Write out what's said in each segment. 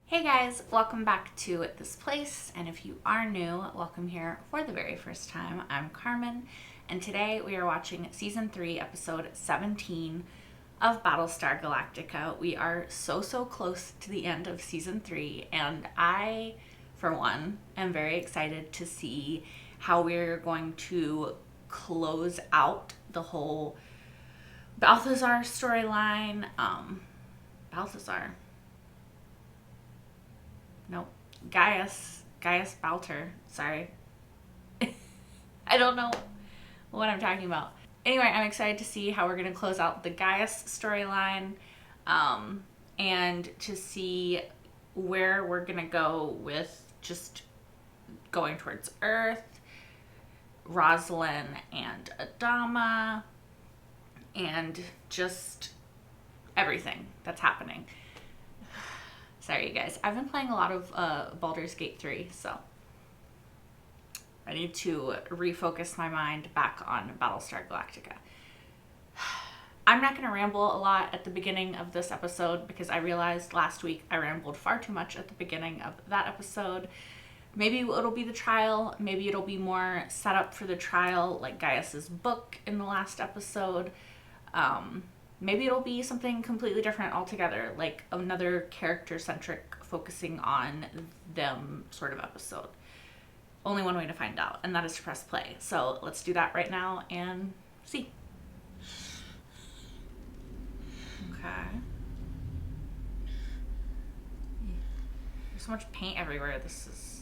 Hey guys, welcome back to this place, and if you are new, welcome here for the very first time. I'm Carmen, and today we are watching Season 3, Episode 17 of Battlestar Galactica. We are so close to the end of Season 3, and I, for one, am very excited to see how we're going to close out the whole Balthazar storyline. Balthazar. Nope. Gaius Balter. Sorry. I don't know what I'm talking about. Anyway, I'm excited to see how we're going to close out the Gaius storyline, and to see where we're going to go with just going towards Earth, Rosalind and Adama, and just everything that's happening. Sorry, you guys. I've been playing a lot of Baldur's Gate 3, so I need to refocus my mind back on Battlestar Galactica. I'm not going to ramble a lot at the beginning of this episode because I realized last week I rambled far too much at the beginning of that episode. Maybe it'll be the trial. Maybe it'll be more set up for the trial, like Gaius's book in the last episode. Maybe it'll be something completely different altogether, like another character-centric, focusing on them sort of episode. Only one way to find out, and that is to press play. So let's do that right now and see. Okay. There's so much paint everywhere. This is...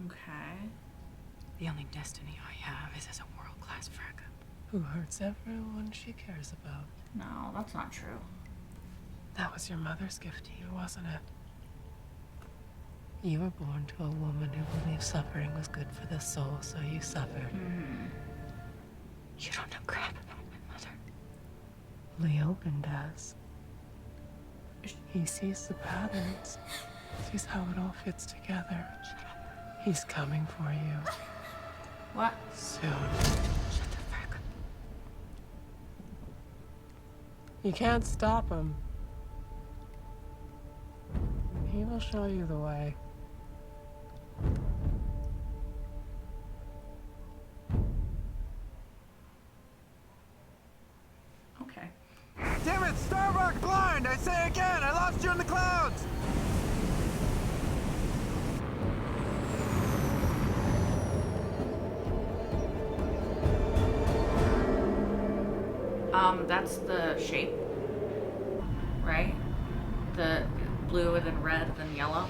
Okay. The only destiny I have is as a world-class fragger who hurts everyone she cares about. No, that's not true. That was your mother's gift to you, wasn't it? You were born to a woman who believed suffering was good for the soul, so you suffered. Mm-hmm. You don't know crap about my mother. Leoben does. He sees the patterns, sees how it all fits together. Shut up. He's coming for you. What? Soon. Shut the fuck up. You can't stop him. He will show you the way. Okay. Damn it, Starbuck blind! I say again, I lost you in the clouds! That's the shape, right? The blue and then red and then yellow.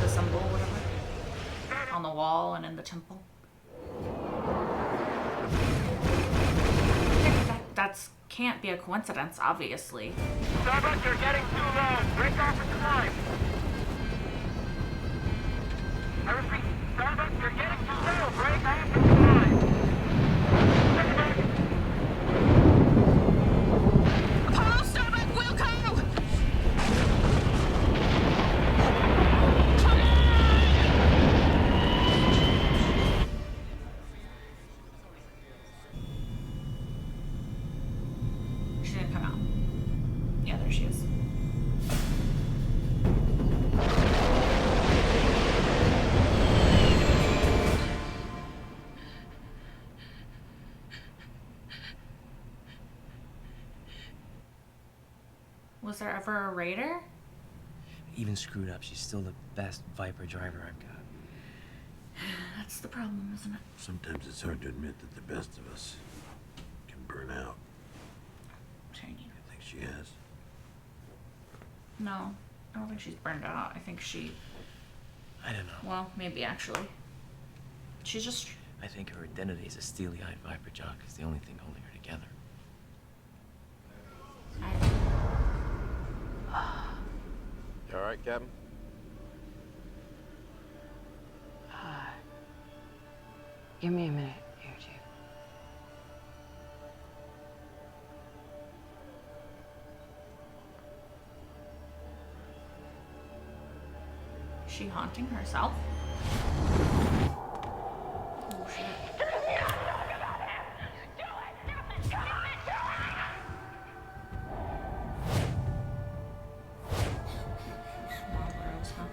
The symbol, whatever. On the wall and in the temple. That's can't be a coincidence, obviously. Starbuck, you're getting too low. Break off at the climb. I repeat, Starbuck, you're getting too low. Break off at the climb. Apollo, Starbuck, we'll go! She didn't come out. Yeah, there she is. Was there ever a raider? Even screwed up, she's still the best Viper driver I've got. That's the problem, isn't it? Sometimes it's hard to admit that the best of us can burn out. Shiny. I think she has. No, I don't think she's burned out. I think she... I don't know. Well, maybe actually. She's just... I think her identity as a steely-eyed Viper jock is the only thing holding her together. You alright, Captain? Give me a minute here, two. she haunting herself? Oh shit. Marlboros, huh?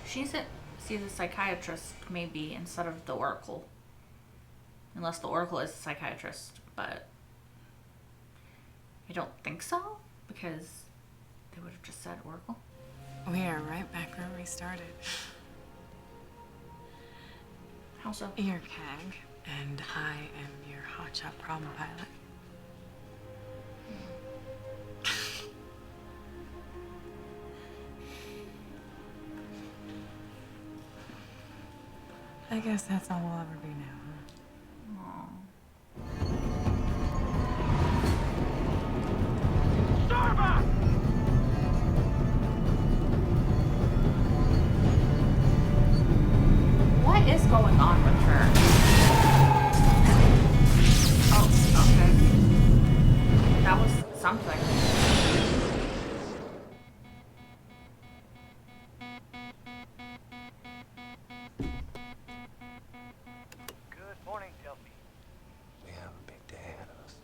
She needs to see the psychiatrist, maybe, instead of the Oracle. Unless the Oracle is a psychiatrist, but I don't think so, because they would have just said Oracle. We are right back where we started. How so? You're CAG, and I am your hotshot problem pilot. I guess that's all we'll ever be now, huh? Aww. Starbuck! What is going on with her? Oh, okay. That was something. Good morning, Delphi. We have a big day ahead of us.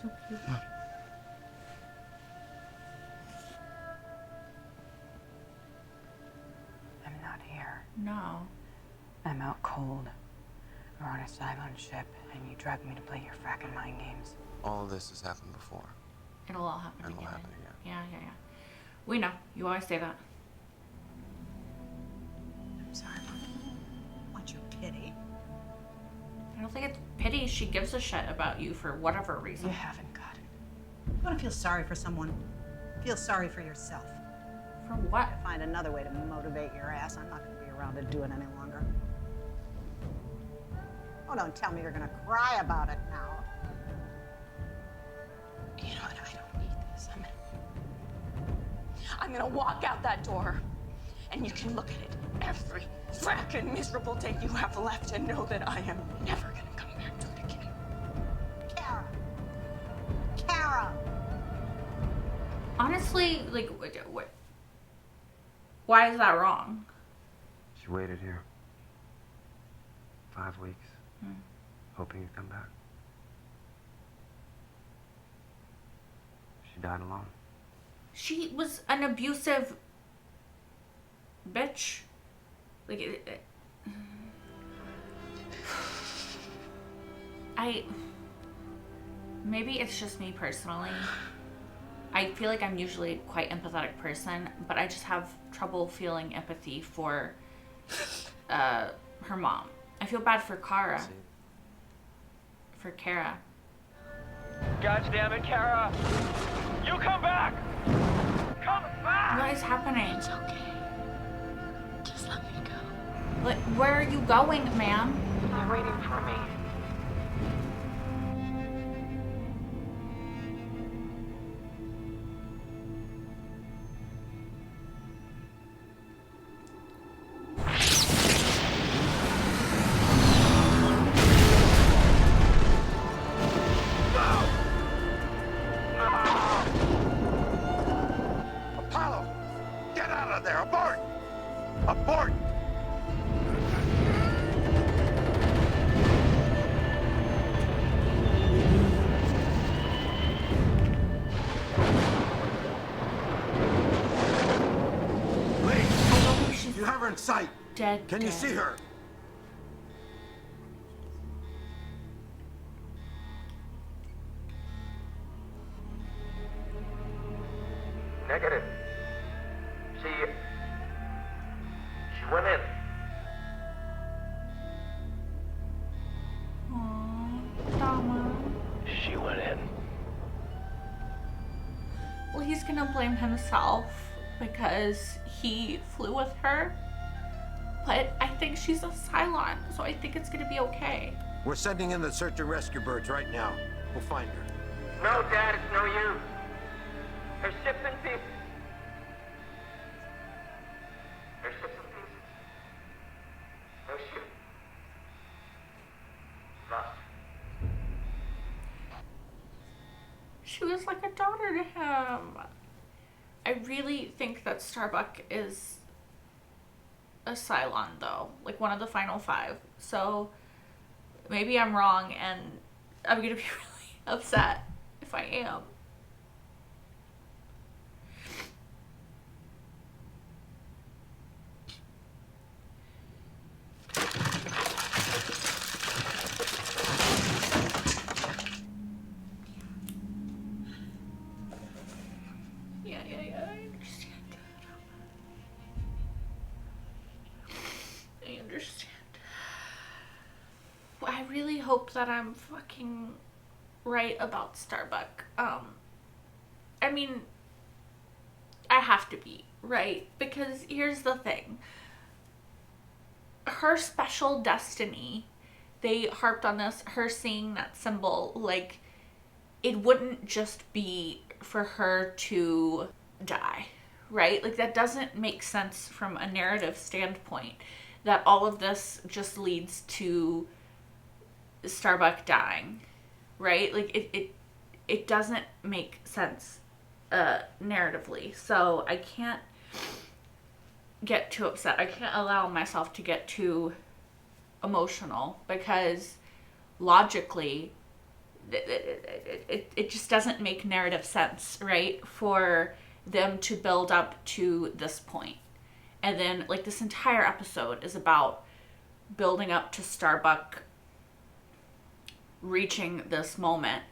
So cute. I'm not here. No. I'm out cold. We're on a Cylon ship, and you drug me to play your fracking mind games. All of this has happened before. It'll all happen And again. will happen again. Yeah. We know. You always say that. I'm sorry, Mom. Want your pity? I don't think it's pity. She gives a shit about you for whatever reason. You haven't got it. You want to feel sorry for someone? Feel sorry for yourself. For what? Find another way to motivate your ass. I'm not going to be around to do it any longer. Oh, don't tell me you're going to cry about it now. You know what? I don't need this. I'm gonna walk out that door, and you can look at it every fracking miserable day you have left and know that I am never gonna come back to it again. Kara. Kara. Honestly, like, why is that wrong? She waited here 5 weeks, hoping you'd come back. She died alone. She was an abusive bitch. Like, maybe it's just me personally. I feel like I'm usually quite empathetic person, but I just have trouble feeling empathy for her mom. I feel bad for Kara. For Kara. God damn it, Kara! You come back! Come back! What is happening? It's okay. Just let me go. Like, where are you going, ma'am? They're waiting for me. Apollo! Get out of there! Abort! Abort! Lee! I don't think she's You have her in sight! dead. Can you dead. see her? Negative. She went in. Aww, Dama. She went in. Well, he's gonna blame himself because he flew with her. But I think she's a Cylon, so I think it's gonna be okay. We're sending in the search and rescue birds right now. We'll find her. No, Dad, it's no use. Her ship's in pieces. Her ship's in pieces. She was like a daughter to him. I really think that Starbuck is a Cylon, though. Like, one of the final 5. So, maybe I'm wrong, and I'm gonna be really upset if I am. Yeah, I understand. I understand. Well, I really hope that I'm fucking right about Starbuck. I mean, I have to be, right? Because here's the thing. Her special destiny, they harped on this, her seeing that symbol, like, it wouldn't just be for her to die, right? Like, that doesn't make sense from a narrative standpoint, that all of this just leads to Starbuck dying, right? Like, it doesn't make sense narratively. So I can't get too upset. I can't allow myself to get too emotional, because logically it just doesn't make narrative sense, right? For them to build up to this point. And then, like, this entire episode is about building up to Starbuck reaching this moment.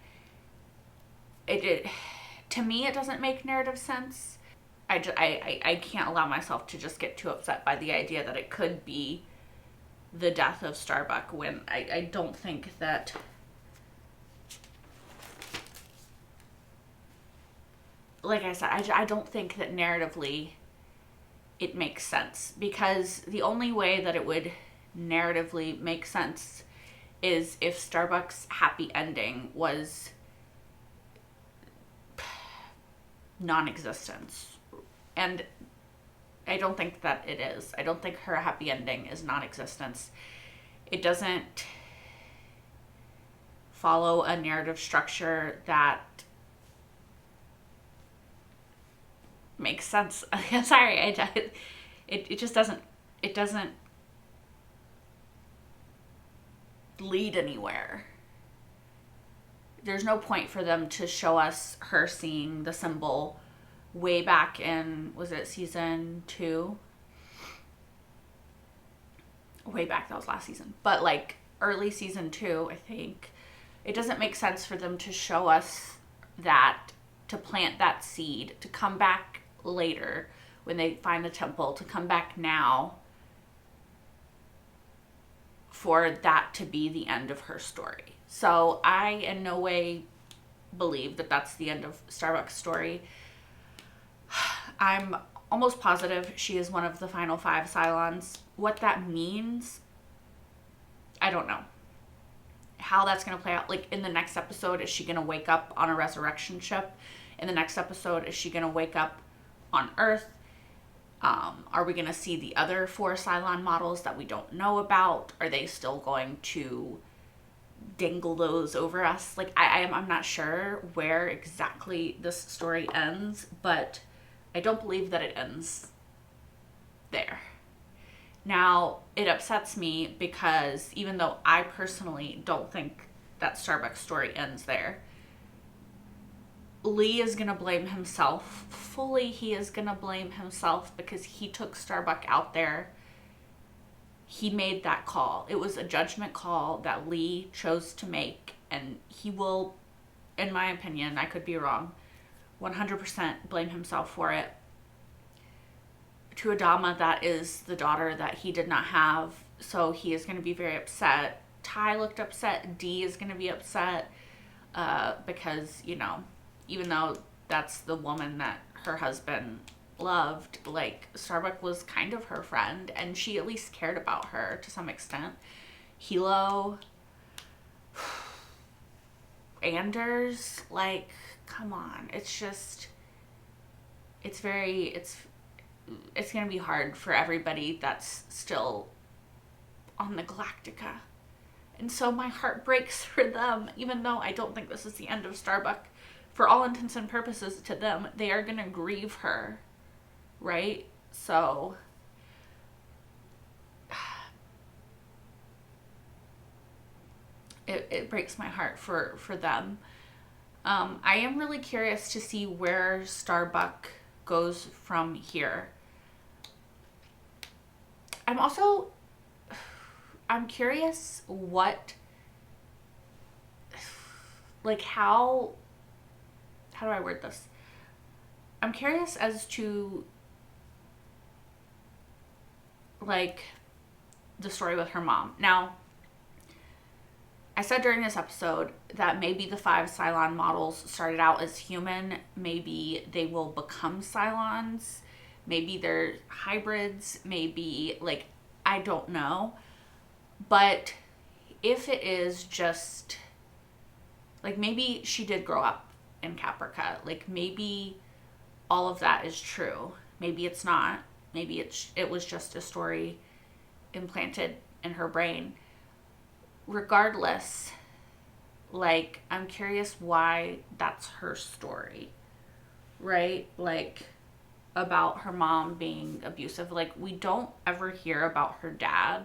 To me, it doesn't make narrative sense. I can't allow myself to just get too upset by the idea that it could be the death of Starbuck, when I don't think that... Like I said, I don't think that narratively it makes sense, because the only way that it would narratively make sense is if Starbuck's happy ending was non-existence. And I don't think that it is. I don't think her happy ending is non-existence. It doesn't follow a narrative structure that makes sense. Sorry, it just doesn't, it doesn't lead anywhere. There's no point for them to show us her seeing the symbol way back in, was it season 2? Way back, that was last season. But like early season 2, I think. It doesn't make sense for them to show us that, to plant that seed, to come back later when they find the temple, to come back now for that to be the end of her story. So I in no way believe that that's the end of Starbuck's story. I'm almost positive she is one of the final 5 Cylons. What that means, I don't know. How that's going to play out. Like, in the next episode, is she going to wake up on a resurrection ship? In the next episode, is she going to wake up on Earth? Are we going to see the other 4 Cylon models that we don't know about? Are they still going to dangle those over us? Like, I'm not sure where exactly this story ends, but I don't believe that it ends there. Now, it upsets me because even though I personally don't think that Starbuck's story ends there, Lee is going to blame himself. Fully, he is going to blame himself because he took Starbuck out there. He made that call. It was a judgment call that Lee chose to make, and he will, in my opinion, I could be wrong, 100% blame himself for it. To Adama, that is the daughter that he did not have, so he is going to be very upset. Ty looked upset. Dee is going to be upset because, you know, even though that's the woman that her husband loved, like, Starbuck was kind of her friend, and she at least cared about her to some extent. Hilo, Anders, like, come on. It's just, it's going to be hard for everybody that's still on the Galactica. And so my heart breaks for them, even though I don't think this is the end of Starbuck for all intents and purposes to them, they are going to grieve her, right? So it breaks my heart for them. I am really curious to see where Starbuck goes from here. I'm curious what, like, how do I word this? I'm curious as to, like, the story with her mom. Now, I said during this episode that maybe the 5 Cylon models started out as human. Maybe they will become Cylons. Maybe they're hybrids. Maybe, like, I don't know. But if it is just, like, maybe she did grow up in Caprica. Like, maybe all of that is true. Maybe it's not. Maybe it was just a story implanted in her brain. Regardless, like, I'm curious why that's her story, right? Like, about her mom being abusive. Like, we don't ever hear about her dad.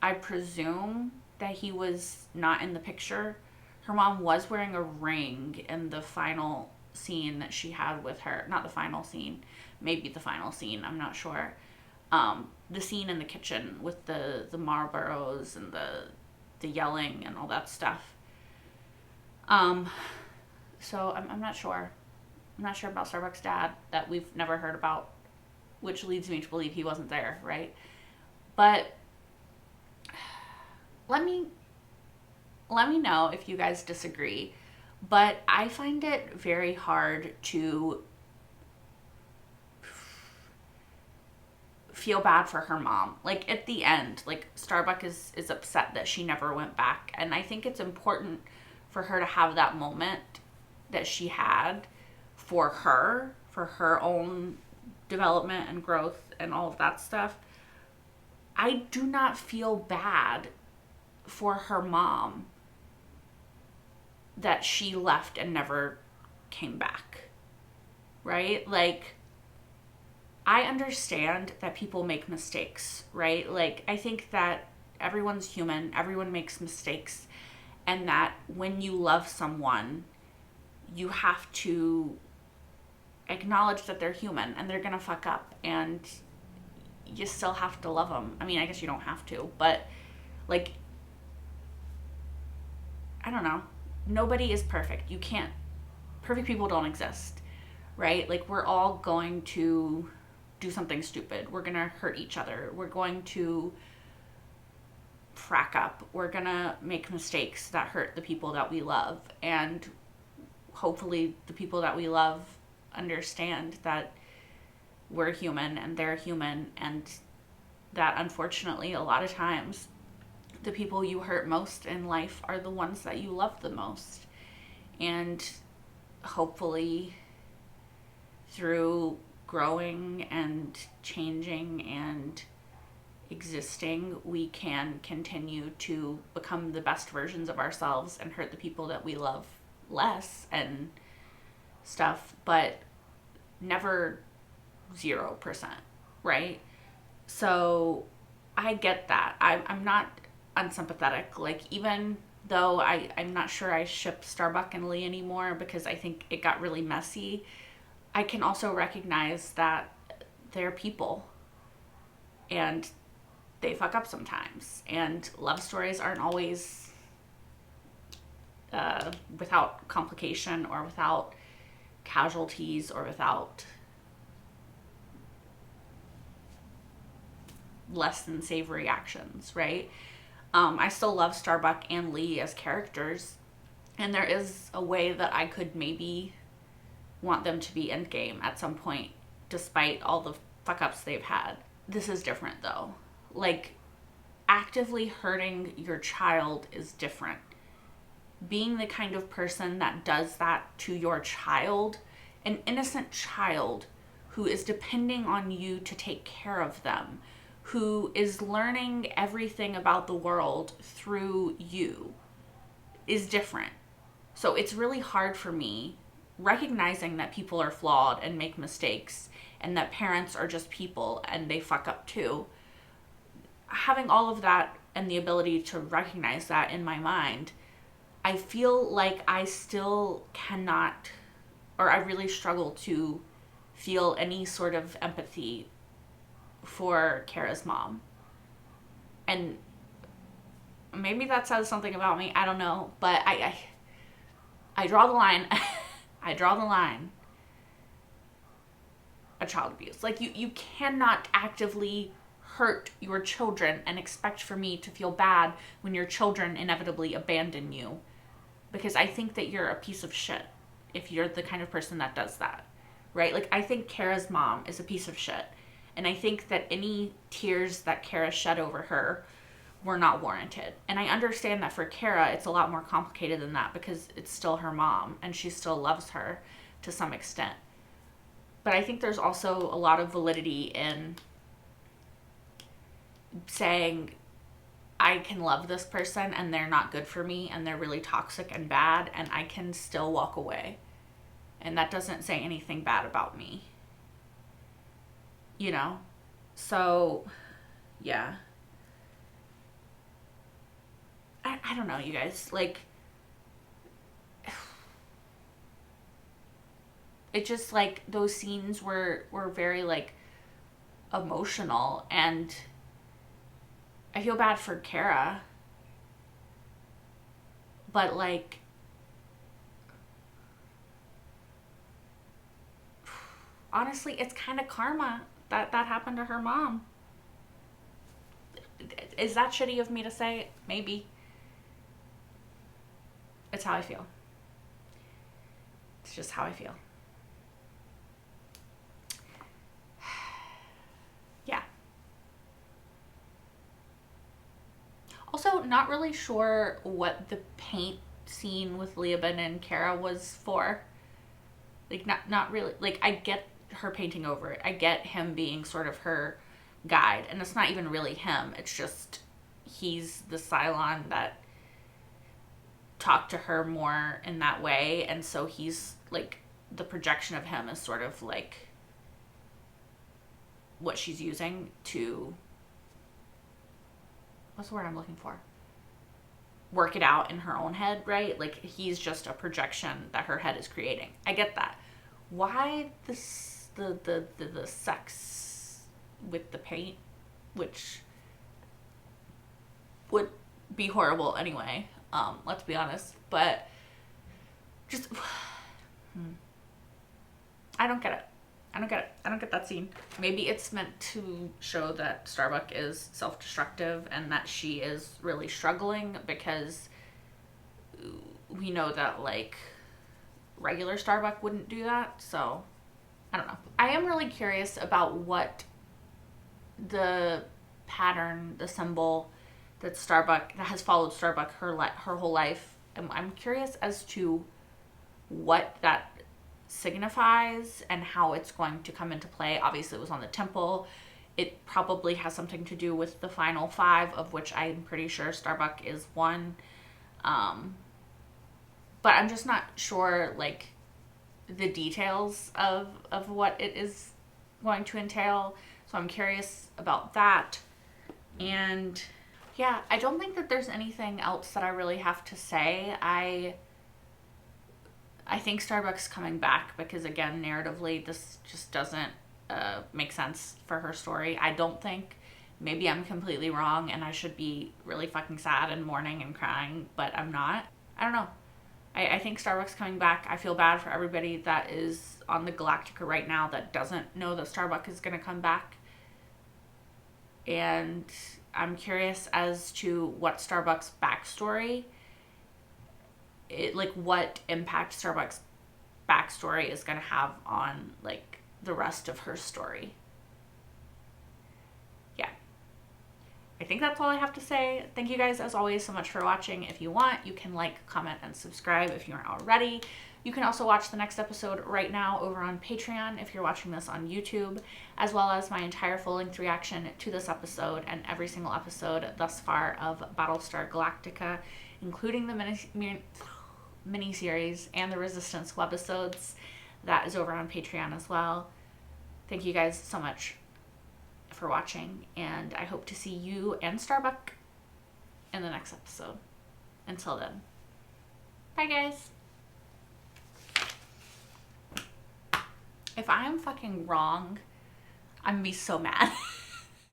I presume that he was not in the picture. Her mom was wearing a ring in the final scene that she had with her. Not the final scene, maybe the final scene, I'm not sure. The scene in the kitchen with the Marlboros and the yelling and all that stuff. So I'm not sure. I'm not sure about Starbuck's dad that we've never heard about, which leads me to believe he wasn't there, right? But let me know if you guys disagree. But I find it very hard to feel bad for her mom. Like, at the end, like, Starbuck is upset that she never went back. And I think it's important for her to have that moment that she had for her own development and growth and all of that stuff. I do not feel bad for her mom that she left and never came back, right? Like, I understand that people make mistakes, right? Like, I think that everyone's human, everyone makes mistakes, and that when you love someone, you have to acknowledge that they're human and they're gonna fuck up, and you still have to love them. I mean, I guess you don't have to, but, like, I don't know. Nobody is perfect. You can't, perfect people don't exist, right? Like, we're all going to do something stupid. We're gonna hurt each other. We're going to frack up. We're gonna make mistakes that hurt the people that we love. And hopefully the people that we love understand that we're human and they're human, and that unfortunately a lot of times the people you hurt most in life are the ones that you love the most. And hopefully through growing and changing and existing, we can continue to become the best versions of ourselves and hurt the people that we love less and stuff, but never 0%, right? So I get that. I'm not unsympathetic. Like, even though I'm not sure I ship Starbuck and Lee anymore because I think it got really messy, I can also recognize that they're people and they fuck up sometimes, and love stories aren't always without complication or without casualties or without less than savory actions, right? I still love Starbuck and Lee as characters, and there is a way that I could maybe want them to be endgame at some point, despite all the fuck-ups they've had. This is different, though. Like, actively hurting your child is different. Being the kind of person that does that to your child, an innocent child who is depending on you to take care of them, who is learning everything about the world through you, is different. So it's really hard for me recognizing that people are flawed and make mistakes, and that parents are just people and they fuck up too. Having all of that and the ability to recognize that in my mind, I feel like I still cannot, or I really struggle to feel any sort of empathy for Kara's mom. And maybe that says something about me, I don't know, but I draw the line. I draw the line at child abuse. Like, you cannot actively hurt your children and expect for me to feel bad when your children inevitably abandon you, because I think that you're a piece of shit if you're the kind of person that does that, right? Like, I think Kara's mom is a piece of shit, and I think that any tears that Kara shed over her were not warranted. And I understand that for Kara, it's a lot more complicated than that, because it's still her mom and she still loves her to some extent. But I think there's also a lot of validity in saying, I can love this person and they're not good for me and they're really toxic and bad, and I can still walk away. And that doesn't say anything bad about me. You know? So, yeah. I don't know, you guys. Like, it just, like, those scenes were very, like, emotional, and I feel bad for Kara, but, like, honestly, it's kind of karma that happened to her mom. Is that shitty of me to say? Maybe. It's how I feel. It's just how I feel. Yeah. Also, not really sure what the paint scene with Leoben and Kara was for. Like, not really. Like, I get her painting over it. I get him being sort of her guide. And it's not even really him. It's just he's the Cylon that talked to her more in that way. And so he's, like, the projection of him is sort of, like, what she's using to... What's the word I'm looking for? Work it out in her own head, right? Like, he's just a projection that her head is creating. I get that. Why the sex with the paint, which would be horrible anyway, let's be honest, but just I don't get it. I don't get that scene. Maybe it's meant to show that Starbuck is self-destructive and that she is really struggling, because we know that, like, regular Starbuck wouldn't do that. So I don't know. I am really curious about what the pattern, the symbol that has followed Starbuck her whole life. I'm curious as to what that signifies and how it's going to come into play. Obviously, it was on the temple. It probably has something to do with the final 5, of which I'm pretty sure Starbuck is one. But I'm just not sure, like, the details of what it is going to entail. So I'm curious about that. And yeah, I don't think that there's anything else that I really have to say. I think Starbuck's coming back because, again, narratively, this just doesn't make sense for her story. I don't think. Maybe I'm completely wrong and I should be really fucking sad and mourning and crying, but I'm not. I don't know. I think Starbuck's coming back. I feel bad for everybody that is on the Galactica right now that doesn't know that Starbuck is going to come back. And I'm curious as to what Starbuck's backstory, what impact Starbuck's backstory is going to have on, like, the rest of her story. Yeah. I think that's all I have to say. Thank you guys, as always, so much for watching. If you want, you can like, comment, and subscribe if you aren't already. You can also watch the next episode right now over on Patreon if you're watching this on YouTube, as well as my entire full-length reaction to this episode and every single episode thus far of Battlestar Galactica, including the miniseries and the Resistance webisodes. That is over on Patreon as well. Thank you guys so much for watching, and I hope to see you and Starbuck in the next episode. Until then, bye guys. If I'm fucking wrong, I'm gonna be so mad.